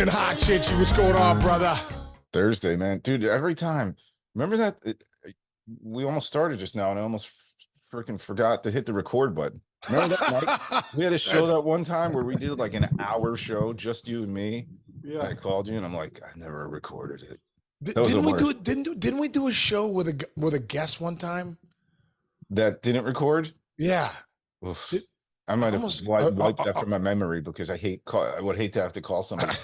Flaming hot, Chinchy. What's going on, brother? Thursday, man. Dude, every time. Remember that? We almost started just now, and I almost freaking forgot to hit the record button. Remember that night? We had a show that one time where we did like an hour show, just you and me. Yeah. I called you, and I'm like, I never recorded it. Didn't we do it? Didn't we do a show with a guest one time? That didn't record? Yeah. I might have wiped that from my memory because I would hate to have to call somebody.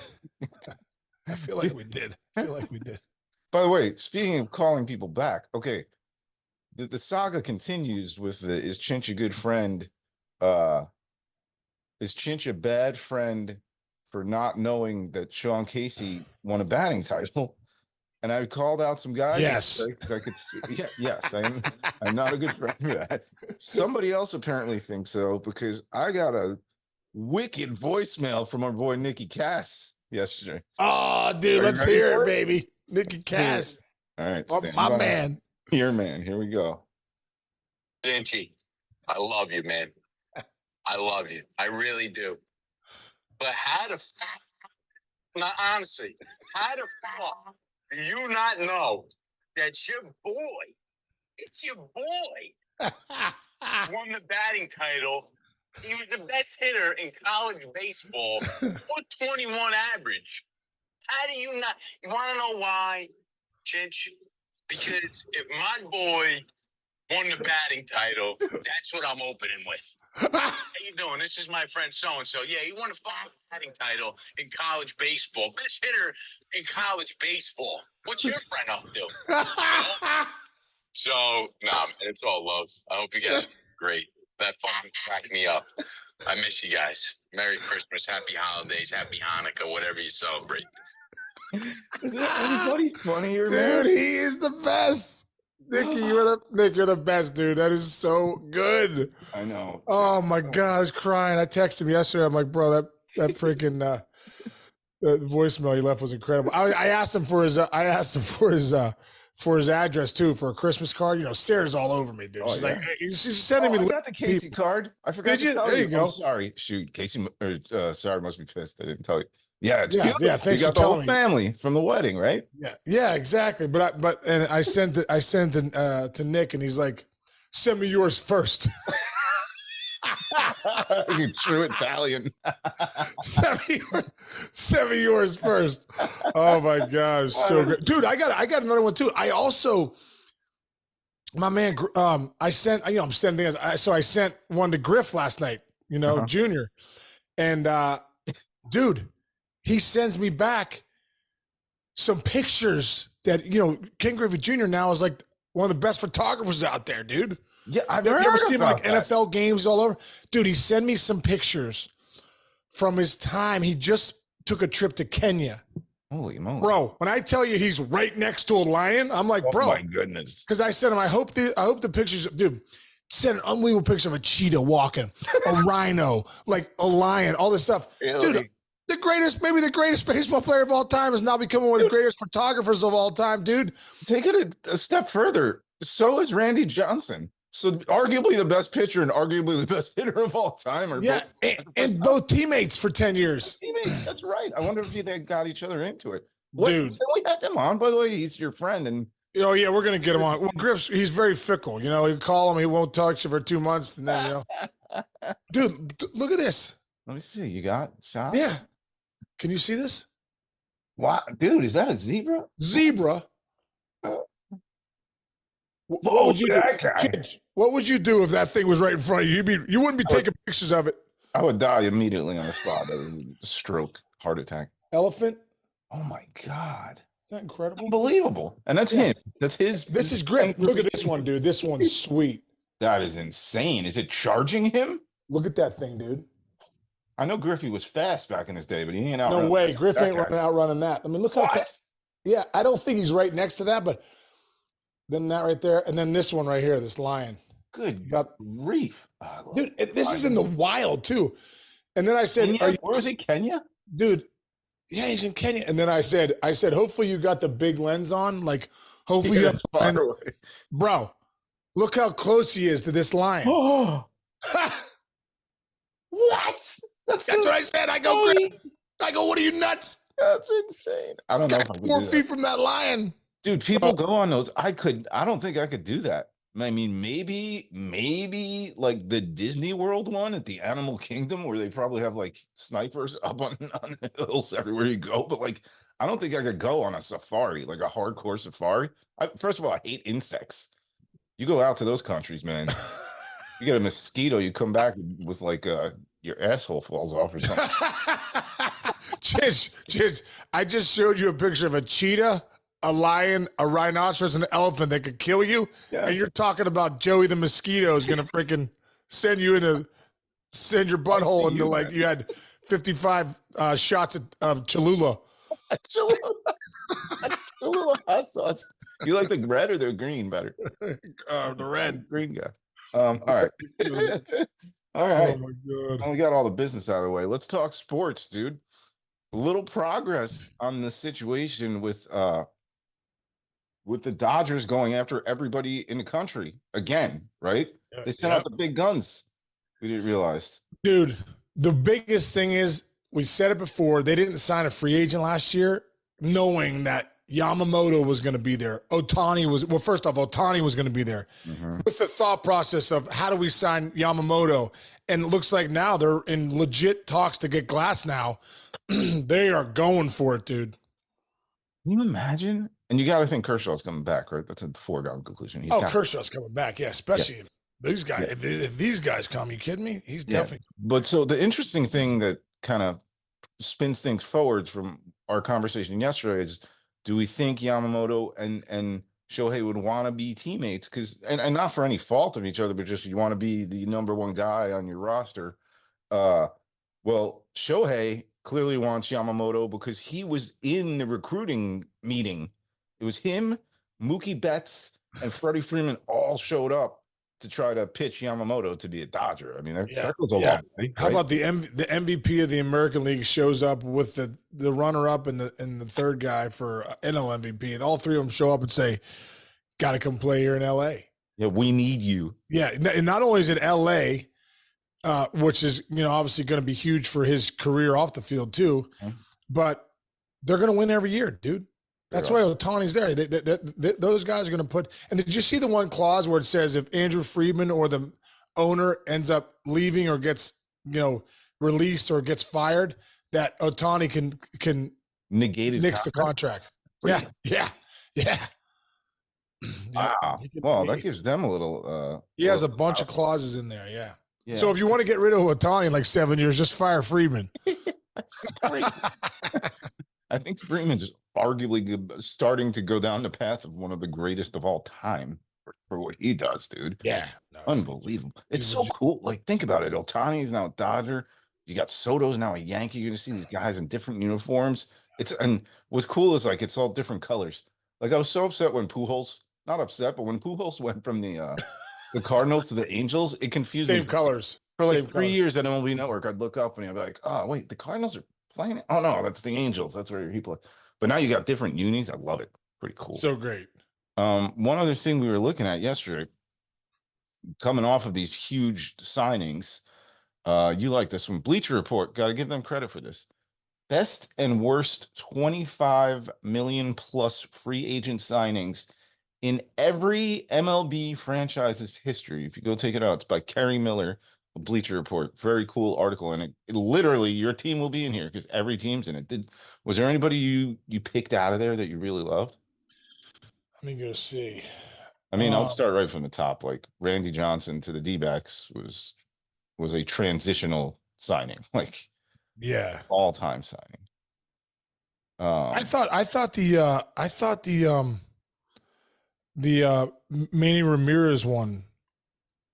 I feel like we did. By the way, speaking of calling people back, okay, the saga continues with is Chinch a good friend? Is Chinch a bad friend for not knowing that Sean Casey won a batting title? And I called out some guys. Yes. I could see, yes, I'm not a good friend for that. Somebody else apparently thinks so because I got a wicked voicemail from our boy Nicky Cass yesterday. Oh, dude, let's hear it, baby. Nicky Cass. All right, my man. Your man. Here we go. Chinchy, I love you, man. I love you. I really do. But honestly, how the fuck do you not know that your boy, it's your boy, won the batting title? He was the best hitter in college baseball, 421 average. How do you not? You want to know why, Chinch? Because if my boy won the batting title, that's what I'm opening with. How you doing? This is my friend so-and-so. Yeah, he won a batting title in college baseball. Best hitter in college baseball. What's your friend up to? You know? So, man, it's all love. I hope you guys are great. That fucking cracked me up. I miss you guys. Merry Christmas, Happy Holidays, Happy Hanukkah, whatever you celebrate. Is there anybody funnier, dude, man? He is the best. Nicky, you're the best, dude. That is so good. I know. Oh my God, I was crying. I texted him yesterday. I'm like, bro, that freaking the voicemail he left was incredible. I asked him for his address too for a Christmas card. You know, Sarah's all over me, dude. She's like, hey, she's sending me. I got the Casey card. I forgot to tell you. There you go. I'm sorry. Shoot, Casey. Sorry, must be pissed. I didn't tell you. Yeah, it's beautiful. Yeah, thanks for telling me. You got the whole family from the wedding, right? Yeah, exactly. But I sent it to Nick, and he's like, send me yours first. You true Italian. send me yours first. Oh my gosh, so good, dude. I got another one too. I also, my man, I sent. I'm sending things. So I sent one to Griff last night. You know, Junior, and dude. He sends me back some pictures that, Ken Griffey Jr. now is like one of the best photographers out there, dude. Yeah, I've never seen him like that. NFL games all over. Dude, he sent me some pictures from his time. He just took a trip to Kenya. Holy moly. Bro, when I tell you he's right next to a lion, I'm like, bro. Oh my goodness. Because I said him, I hope the pictures, dude, sent an unbelievable picture of a cheetah walking, a rhino, like a lion, all this stuff. Really? Dude, maybe the greatest baseball player of all time is now becoming one of the greatest photographers of all time, dude. Take it a step further. So is Randy Johnson. So arguably the best pitcher and arguably the best hitter of all time. And both teammates for 10 years. Teammates, that's right. I wonder if they got each other into it. Dude. We had him on. By the way, he's your friend. And oh, yeah, we're going to get him on. Well, Griff's, he's very fickle. You call him, he won't talk to you for 2 months. And then, Dude, look at this. Let me see. You got shots? Yeah. Can you see this? Wow, dude, is that a zebra? Zebra. What would you do? What would you do if that thing was right in front of you? You wouldn't be taking pictures of it. I would die immediately on the spot. Stroke, heart attack. Elephant. Oh my God. Isn't that incredible? Unbelievable. And that's him. That's his. This is Griff. Look at this one, dude. This one's sweet. That is insane. Is it charging him? Look at that thing, dude. I know Griffey was fast back in his day, but he ain't out. No way. Griff ain't outrunning that. I mean, look how. Yeah, I don't think he's right next to that, but then that right there, and then this one right here, this lion. Good grief, dude! This is in the wild too. And then I said, "Where is he? Kenya, dude." Yeah, he's in Kenya. And then I said, hopefully you got the big lens on, like hopefully you have. Bro, look how close he is to this lion. Oh. What? That's what I said. I go, what are you, nuts? That's insane. I don't know if I Got could 4 do feet that. from that lion. Dude, people go on those. I don't think I could do that. I mean, maybe like the Disney World one at the Animal Kingdom where they probably have like snipers up on the hills everywhere you go. But like, I don't think I could go on a safari, like a hardcore safari. First of all, I hate insects. You go out to those countries, man. You get a mosquito, you come back with like your asshole falls off or something. Chiz, I just showed you a picture of a cheetah, a lion, a rhinoceros, and an elephant that could kill you. Yeah. And you're talking about Joey the mosquito is going to freaking send your butthole into like you had 55 shots of Cholula. Cholula hot sauce. You like the red or the green better? The red. Green guy. All right. All right. Oh my God. Well, we got all the business out of the way. Let's talk sports, dude. A little progress on the situation with the Dodgers going after everybody in the country again, right? They sent out the big guns. We didn't realize. Dude, the biggest thing is we said it before. They didn't sign a free agent last year, knowing that Yamamoto was going to be there. First off, Ohtani was going to be there with the thought process of how do we sign Yamamoto? And it looks like now they're in legit talks to get Glass now. They are going for it, dude. Can you imagine? And you got to think Kershaw's coming back, right? That's a foregone conclusion. Kershaw's coming back. Yeah, especially if these guys, if these guys come, you kidding me? He's definitely. But so the interesting thing that kind of spins things forwards from our conversation yesterday is, do we think Yamamoto and Shohei would want to be teammates? Because and not for any fault of each other, but just you want to be the number one guy on your roster. Well, Shohei clearly wants Yamamoto because he was in the recruiting meeting. It was him, Mookie Betts, and Freddie Freeman all showed up to try to pitch Yamamoto to be a Dodger. I mean, that goes a long way. Right? How about the MVP of the American League shows up with the runner-up and the third guy for NL MVP, and all three of them show up and say, "Got to come play here in LA." Yeah, we need you. Yeah, and not only is it LA, which is obviously going to be huge for his career off the field too, but they're going to win every year, dude. That's why Ohtani's there. Those guys are going to put. And did you see the one clause where it says if Andrew Friedman or the owner ends up leaving or gets released or gets fired, that Ohtani can negate his nix the contract? Yeah. Wow. Well, that gives them a little. He has a bunch of clauses in there. Yeah. So if you want to get rid of Ohtani in like 7 years, just fire Friedman. That's crazy. I think Freeman's arguably starting to go down the path of one of the greatest of all time for what he does, dude. Yeah. No, unbelievable. It's so cool. Like, think about it. Ohtani's now a Dodger. You got Soto's now a Yankee. You're going to see these guys in different uniforms. And what's cool is like it's all different colors. Like I was so upset when Pujols, not upset, but when Pujols went from the Cardinals to the Angels, it confused me. Same colors. For like 3 years at MLB Network, I'd look up and I'd be like, oh, wait, the Cardinals are playing it? Oh, no, that's the Angels. That's where he played. But now you got different unis. I love it. Pretty cool. So great. One other thing we were looking at yesterday, coming off of these huge signings, you like this one. Bleacher Report, got to give them credit for this. Best and worst 25 million plus free agent signings in every MLB franchise's history. If you go take it out, it's by Kerry Miller, Bleacher Report. Very cool article. And it literally, your team will be in here because every team's in it. Was there anybody you picked out of there that you really loved? Let me go see. I mean, I'll start right from the top. Like Randy Johnson to the D-backs was a transitional signing, like all-time signing. I thought the Manny Ramirez one,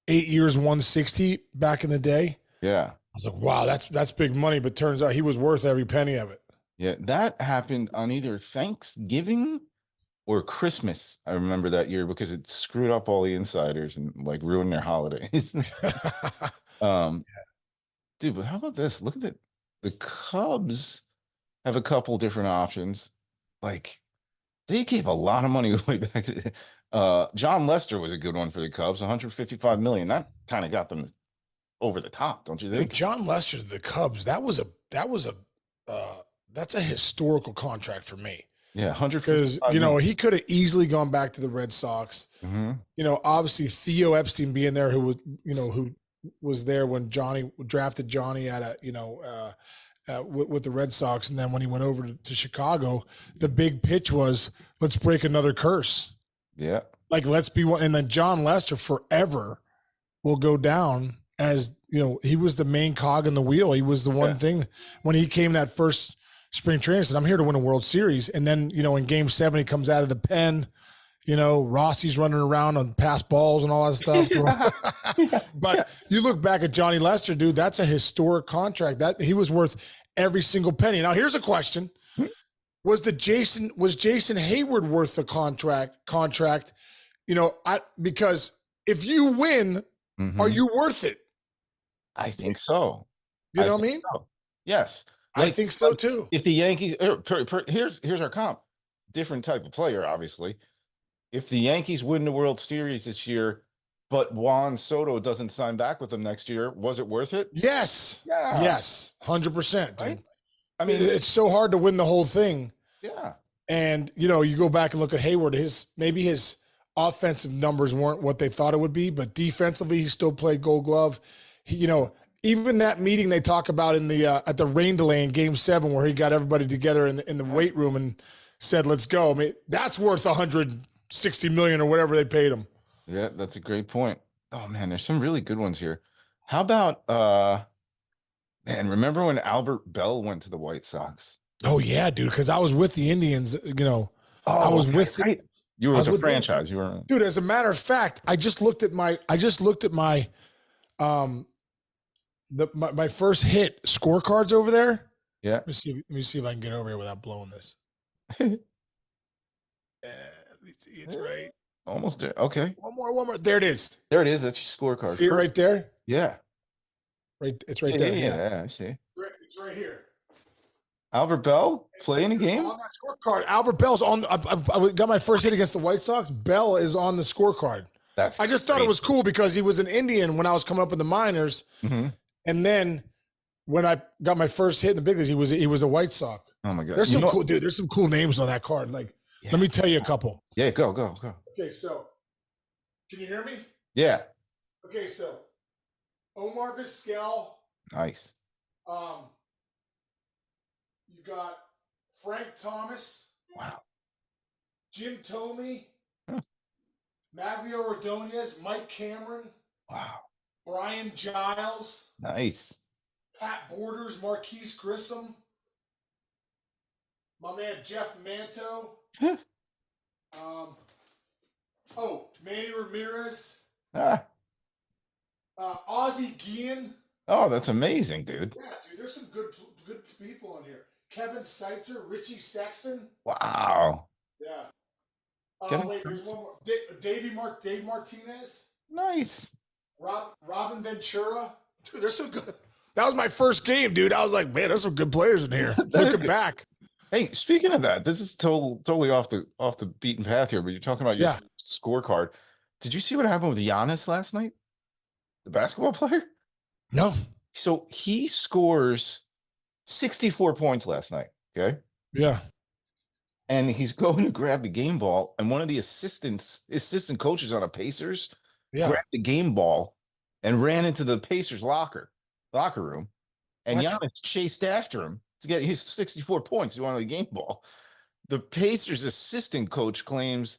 8 years, 160 back in the day. Yeah, I was like, wow, that's big money. But turns out he was worth every penny of it. Yeah, that happened on either Thanksgiving or Christmas. I remember that year because it screwed up all the insiders and like ruined their holidays. Dude, but how about this? Look at it. The Cubs have a couple different options. Like they gave a lot of money away back. John Lester was a good one for the Cubs, 155 million. That kind of got them over the top, don't you think? John Lester to the Cubs, that was a that's a historical contract for me. Yeah, because 155 he could have easily gone back to the Red Sox. million. Obviously Theo Epstein being there, who was there when Johnny drafted Johnny at with the Red Sox, and then when he went over to Chicago, the big pitch was, let's break another curse. Yeah. Like, let's be one. And then John Lester forever will go down as, he was the main cog in the wheel. He was the one thing when he came that first spring training, said, I'm here to win a World Series. And then, in game 7, he comes out of the pen, Rossi's running around on pass balls and all that stuff. But you look back at Johnny Lester, dude, that's a historic contract. That he was worth every single penny. Now here's a question. Was Jason Hayward worth the contract? Because if you win, are you worth it? I think so. You know what I mean? So. Yes. I think so too. If the Yankees, here's our comp. Different type of player, obviously. If the Yankees win the World Series this year, but Juan Soto doesn't sign back with them next year, was it worth it? Yes. Yeah. Yes. 100%, dude. Right? I mean, it's so hard to win the whole thing. Yeah. And, you go back and look at Hayward, maybe his offensive numbers weren't what they thought it would be, but defensively, he still played Gold Glove. He, even that meeting they talk about in the at the rain delay in Game 7, where he got everybody together in the weight room and said, "Let's go." I mean, that's worth $160 million or whatever they paid him. Yeah, that's a great point. Oh man, there's some really good ones here. How about man? Remember when Albert Bell went to the White Sox? Oh yeah, dude. Because I was with the Indians. I was with. Right. You were with the franchise. You were, dude. As a matter of fact, I just looked at my my first hit scorecards over there. Yeah. Let me see if I can get over here without blowing this. Let me see. It's right. Almost there. Okay. One more. There it is. There it is. That's your scorecard. See it right there? Yeah. Right. It's right there. Yeah, I see. It's right here. Albert Bell playing a game? On that scorecard. Albert Bell's on. I got my first hit against the White Sox. Bell is on the scorecard. I just thought it was cool because he was an Indian when I was coming up in the minors. Mm-hmm. And then when I got my first hit in the big leagues, he was a White Sox. Oh my God. There's some cool, dude. There's some cool names on that card. Like, let me tell you a couple. Yeah, go. Okay, so can you hear me? Yeah. Okay, so Omar Vizquel. Nice. You got Frank Thomas. Wow. Jim Thome. Maglio Ordonez, Mike Cameron. Wow. Brian Giles. Nice. Pat Borders, Marquise Grissom. My man Jeff Manto. Manny Ramirez. Ozzie Guillen. Oh, that's amazing, dude. Yeah, dude, there's some good people on here. Kevin Seitzer, Richie Sexton. Wow. Yeah. Kevin there's one more. Dave Martinez. Nice. Robin Ventura. Dude, there's some good. That was my first game, dude. I was like, man, there's some good players in here. Looking back. Hey, speaking of that, this is totally off the beaten path here, but you're talking about your scorecard. Did you see what happened with Giannis last night? The basketball player? No. So he scores 64 points last night. Okay. Yeah. And he's going to grab the game ball, and one of the assistant coaches on the Pacers grabbed the game ball and ran into the Pacers locker room, and Giannis chased after him to get his 64 points. He wanted the game ball. The Pacers assistant coach claims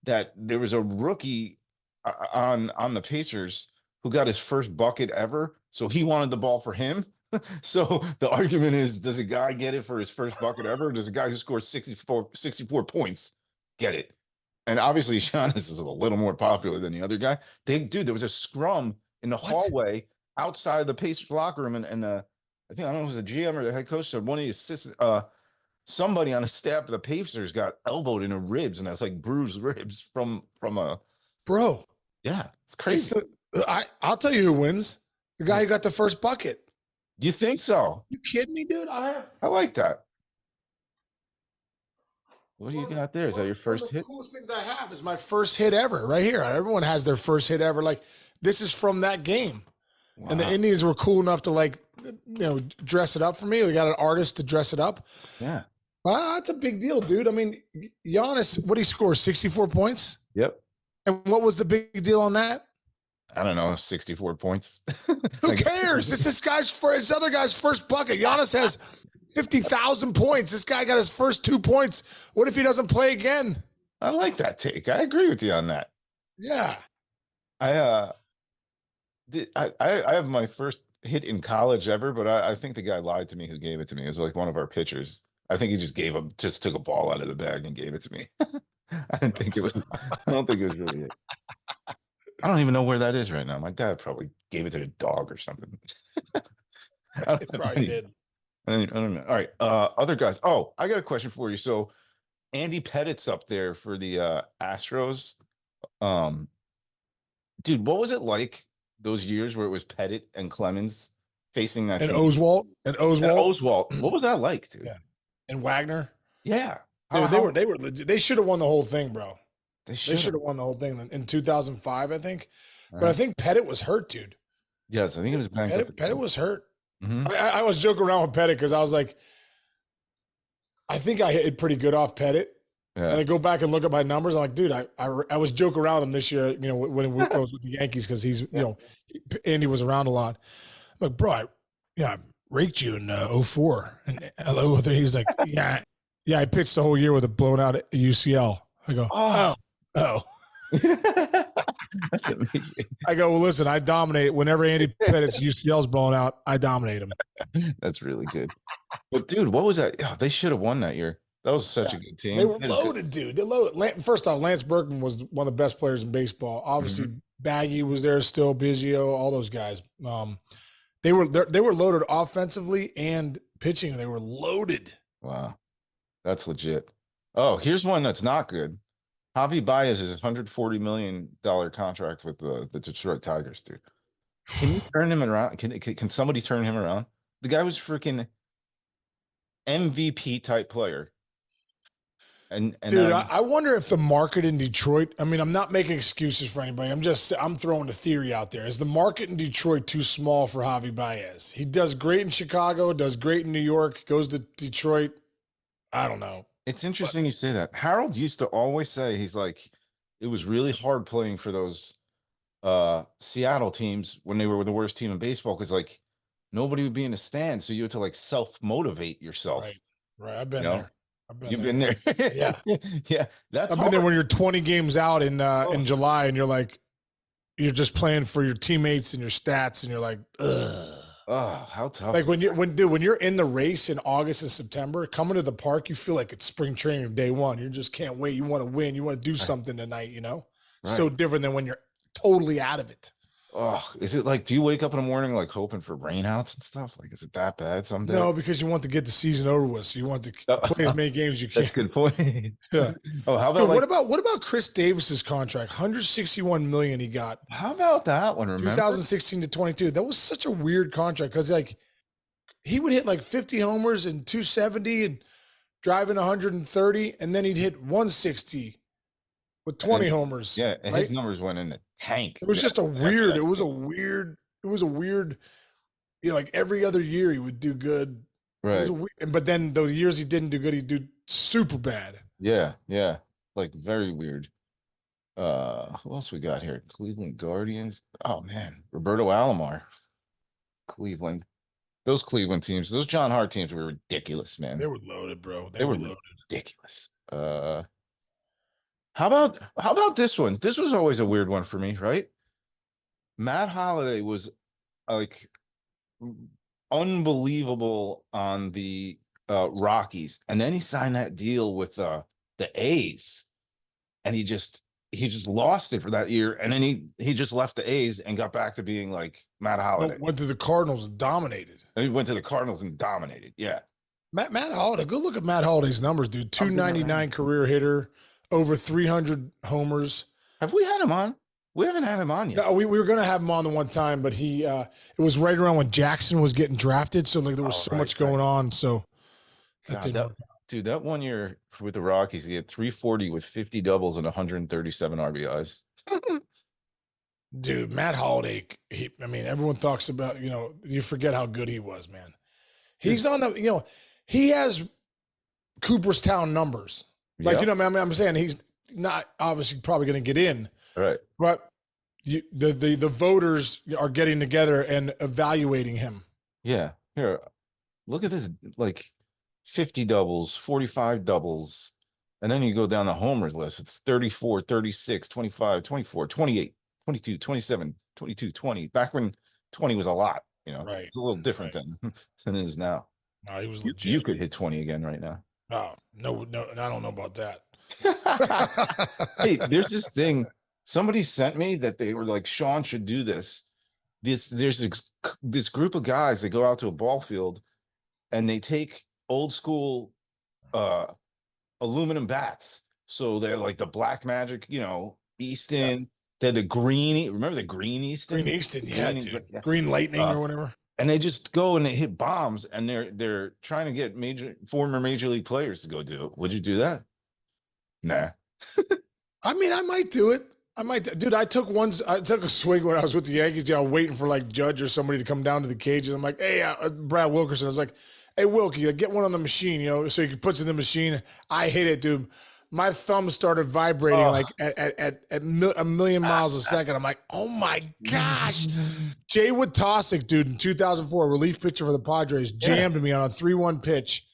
that there was a rookie on the Pacers who got his first bucket ever, so he wanted the ball for him. So the argument is, does a guy get it for his first bucket ever? Or does a guy who scores 64 points get it? And obviously, Giannis is a little more popular than the other guy. There was a scrum in the hallway outside the Pacers locker room, and I think, I don't know if it was the GM or the head coach, said one of the assistants, somebody on the staff of the Pacers got elbowed in the ribs, and that's like bruised ribs from a. Bro. Yeah, it's crazy. I'll tell you who wins. The guy who got the first bucket. You think so? You kidding me, dude? I like that. What do you got there? Is that your first hit? The coolest things I have is my first hit ever, right here. Everyone has their first hit ever. Like, this is from that game. And the Indians were cool enough to dress it up for me. They got an artist to dress it up. Yeah. That's a big deal, dude. I mean, Giannis, what did he score? 64 points? Yep. And what was the big deal on that? I don't know, 64 points. Who cares? It's this other guy's first bucket. Giannis has 50,000 points. This guy got his first 2 points. What if he doesn't play again? I like that take. I agree with you on that. Yeah. I have my first hit in college ever, but I think the guy lied to me who gave it to me. It was like one of our pitchers. I think he just took a ball out of the bag and gave it to me. I don't think it was really it. I don't even know where that is right now. My dad probably gave it to the dog or something. I probably did. I don't know. All right. Other guys. Oh, I got a question for you. So Andy Pettit's up there for the Astros. Dude, what was it like those years where it was Pettit and Clemens facing that and team? Oswalt. What was that like, dude? Yeah. And Wagner. Yeah. Dude, they were legit. They should have won the whole thing, bro. They should have won the whole thing in 2005, I think. But Uh-huh. I think Pettit was hurt, dude. Yes, I think it was banged up. Pettit was hurt. Mhm. I was joking around with Pettit because I was like, I think I hit pretty good off Pettit. Yeah. And I go back and look at my numbers. I'm like, dude, I was joking around with him this year, when I was with the Yankees because he's, Andy was around a lot. I'm like, bro, I raked you in 04. And 03, he's like, yeah, I pitched the whole year with a blown out UCL. I go, oh. That's amazing. I go, well, listen, I dominate. Whenever Andy Pettit's UCL's blown out, I dominate him. That's really good. But, dude, what was that? Oh, they should have won that year. That was such a good team. They were loaded, dude. They're loaded. First off, Lance Berkman was one of the best players in baseball. Obviously, Baggy was there still, Biggio, all those guys. They were loaded offensively and pitching. They were loaded. Wow. That's legit. Oh, here's one that's not good. Javi Baez is $140 million contract with the Detroit Tigers, dude. Can you turn him around? Can somebody turn him around? The guy was freaking MVP type player. And dude, I wonder if the market in Detroit, I mean, I'm not making excuses for anybody. I'm throwing a theory out there. Is the market in Detroit too small for Javi Baez? He does great in Chicago, does great in New York, goes to Detroit. I don't know. It's interesting you say that. Harold used to always say, he's like, it was really hard playing for those Seattle teams when they were the worst team in baseball because like nobody would be in the stand, so you had to like self-motivate yourself. Right. I've been there. You've been there. Yeah. Yeah. That's I've been there when you're 20 games out in July and you're just playing for your teammates and your stats and you're like, ugh. Oh, how tough. Like when you're in the race in August and September, coming to the park, you feel like it's spring training day one. You just can't wait. You want to win. You want to do something tonight, Right. So different than when you're totally out of it. Oh, is it like, do you wake up in the morning like hoping for rainouts and stuff? Like, is it that bad someday? No, because you want to get the season over with. So you want to play as many games as you can. That's a good point. Yeah. Oh, how about what about Chris Davis's contract? $161 million he got. How about that one? Remember 2016 to 22. That was such a weird contract because like he would hit like 50 homers and 270 and driving 130, and then he'd hit 160 with 20 homers. Yeah, and his numbers went in the tank. It was just a weird. It was a weird. Like every other year he would do good. Right. But then the years he didn't do good, he'd do super bad. Yeah. Like very weird. Who else we got here? Cleveland Guardians. Oh man, Roberto Alomar. Cleveland. Those Cleveland teams, those John Hart teams were ridiculous, man. They were loaded, bro. They were loaded. Ridiculous. How about this one? This was always a weird one for me, right? Matt Holliday was like unbelievable on the Rockies, and then he signed that deal with the A's, and he just lost it for that year, and then he just left the A's and got back to being like Matt Holliday. Went to the Cardinals and dominated. And he went to the Cardinals and dominated. Yeah. Matt Holliday. Go look at Matt Holliday's numbers, dude. 299 career hitter, over 300 homers. Have we had him on? We haven't had him on yet. No, we were gonna have him on the one time, but he it was right around when Jackson was getting drafted, so like there was so much going on. So Dude, that 1 year with the Rockies, he had 340 with 50 doubles and 137 RBIs. Dude, Matt Holliday, I mean, everyone talks about, you forget how good he was, man. He's on the, he has Cooperstown numbers. Like, Yep. I'm saying he's not obviously probably going to get in, Right. but the voters are getting together and evaluating him. Yeah. Here, look at this, like 50 doubles, 45 doubles. And then you go down the homers list. It's 34, 36, 25, 24, 28, 22, 27, 22, 20. Back when 20 was a lot, Right. It's a little different than it is now. No, he was legit. You could hit 20 again right now. Oh, no, I don't know about that. Hey, there's this thing. Somebody sent me that they were like, Sean should do this. There's this group of guys that go out to a ball field and they take old school aluminum bats. So they're like the Black Magic, Easton. Yeah. They're the green. Remember the green Easton? Green Easton, Green Lightning or whatever. And they just go and they hit bombs, and they're trying to get former major league players to go do it. Would you do that? Nah. I mean, I might do it. Dude, I took a swing when I was with the Yankees. Waiting for like Judge or somebody to come down to the cages. I'm like, hey, Brad Wilkerson. I was like, hey, Wilkie, get one on the machine, so he puts in the machine. I hit it, dude. My thumb started vibrating like at a million miles a second. I'm like, oh my gosh. Jay Witosick, dude, in 2004, relief pitcher for the Padres, jammed me on a 3-1 pitch.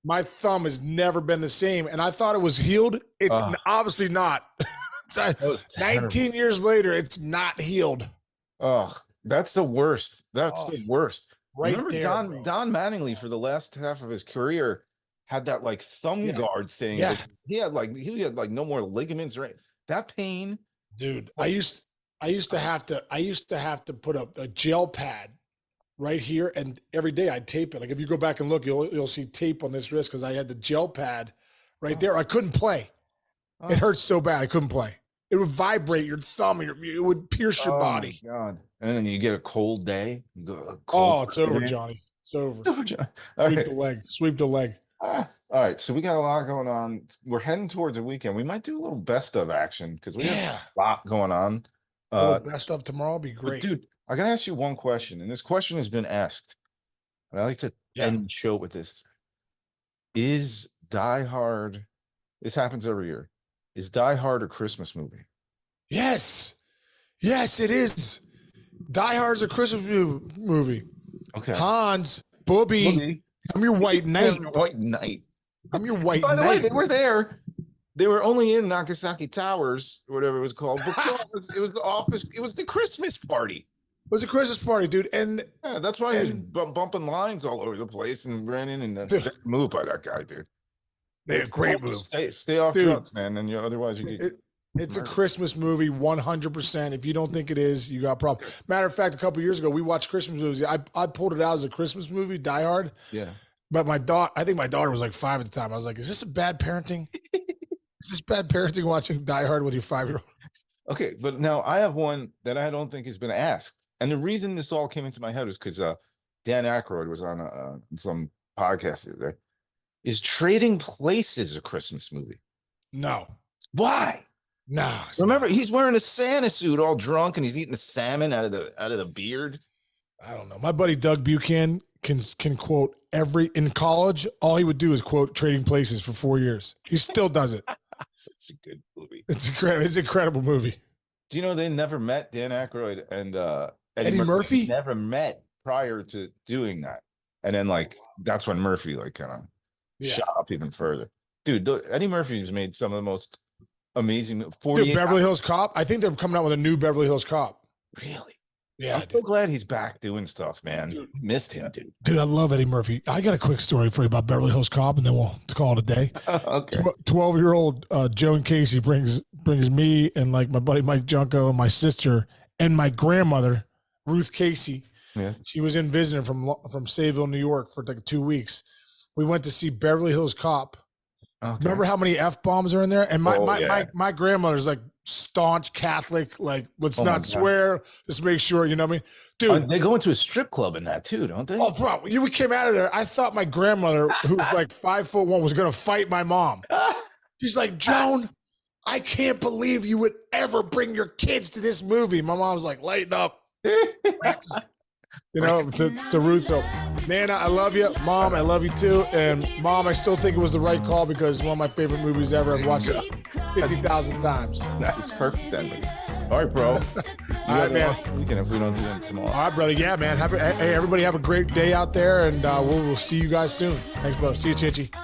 My thumb has never been the same, and I thought it was healed. It's obviously not. 19 years later, it's not healed. Oh, that's the worst. That's the worst. Right. Remember there, Don Mattingly for the last half of his career had that like thumb guard thing. Yeah. He had like no more ligaments, right? That pain. Dude, I used to have to put up a gel pad right here, and every day I'd tape it. Like if you go back and look, you'll see tape on this wrist because I had the gel pad right there. I couldn't play. It hurts so bad I couldn't play. It would vibrate your thumb, it would pierce your body. God. And then you get a cold day. It's over, Johnny. It's over. Sweep the leg. All right, so we got a lot going on. We're heading towards a weekend. We might do a little best of action because we have a lot going on. Best of tomorrow would be great. Dude, I gotta ask you one question, and this question has been asked. And I like to end the show with this. Is Die Hard, this happens every year, is Die Hard a Christmas movie? Yes. Yes, it is. Die Hard is a Christmas movie. Okay. Hans, Booby. I'm your white knight. I'm your white knight. By the way, they were there. They were only in Nagasaki Towers, or whatever it was called. It was the office. It was the Christmas party. It was a Christmas party, dude. And that's why he's bumping lines all over the place and ran in and moved by that guy, dude. They're a great move. Stay off drugs, man. And otherwise you get. It's a Christmas movie, 100%. If you don't think it is, you got a problem. Matter of fact, a couple years ago, we watched Christmas movies. I pulled it out as a Christmas movie, Die Hard. Yeah. But I think my daughter was like 5 at the time. I was like, is this a bad parenting? Is this bad parenting watching Die Hard with your 5-year-old? Okay, but now I have one that I don't think has been asked. And the reason this all came into my head was because Dan Aykroyd was on some podcast the other day. Is Trading Places a Christmas movie? No. Why? No. Remember, he's wearing a Santa suit, all drunk, and he's eating the salmon out of the beard. I don't know. My buddy Doug Buchanan can quote in college. All he would do is quote Trading Places for 4 years. He still does it. It's a good movie. It's incredible. It's an incredible movie. Do you know they never met, Dan Aykroyd and Eddie Murphy? Never met prior to doing that, and then that's when Murphy kind of shot up even further. Dude, Eddie Murphy's made some of the most amazing. Beverly Hills Cop. I think they're coming out with a new Beverly Hills Cop. Really? Yeah. I'm so glad he's back doing stuff, man. Dude, missed him, dude. Dude, I love Eddie Murphy. I got a quick story for you about Beverly Hills Cop, and then we'll call it a day. Okay. 12-year-old Joan Casey brings me and my buddy Mike Junko and my sister and my grandmother Ruth Casey. Yes. She was in visiting from Sayville, New York for 2 weeks. We went to see Beverly Hills Cop. Okay. Remember how many F-bombs are in there? And my grandmother's staunch Catholic, let's not swear, just make sure, you know what I mean? Dude. They go into a strip club in that too, don't they? Oh, bro, we came out of there. I thought my grandmother, who's 5'1", was going to fight my mom. She's like, Joan, I can't believe you would ever bring your kids to this movie. My mom was like, lighten up. You know, to root. So, man, I love you. Mom, I love you too. And Mom, I still think it was the right call because it's one of my favorite movies ever. I've watched it 50,000 times. That's perfect ending. All right, bro. All right, man. Weekend if we don't do them tomorrow. All right, brother. Yeah, man. Hey, everybody have a great day out there, and we'll see you guys soon. Thanks, bro. See you, Chinchy.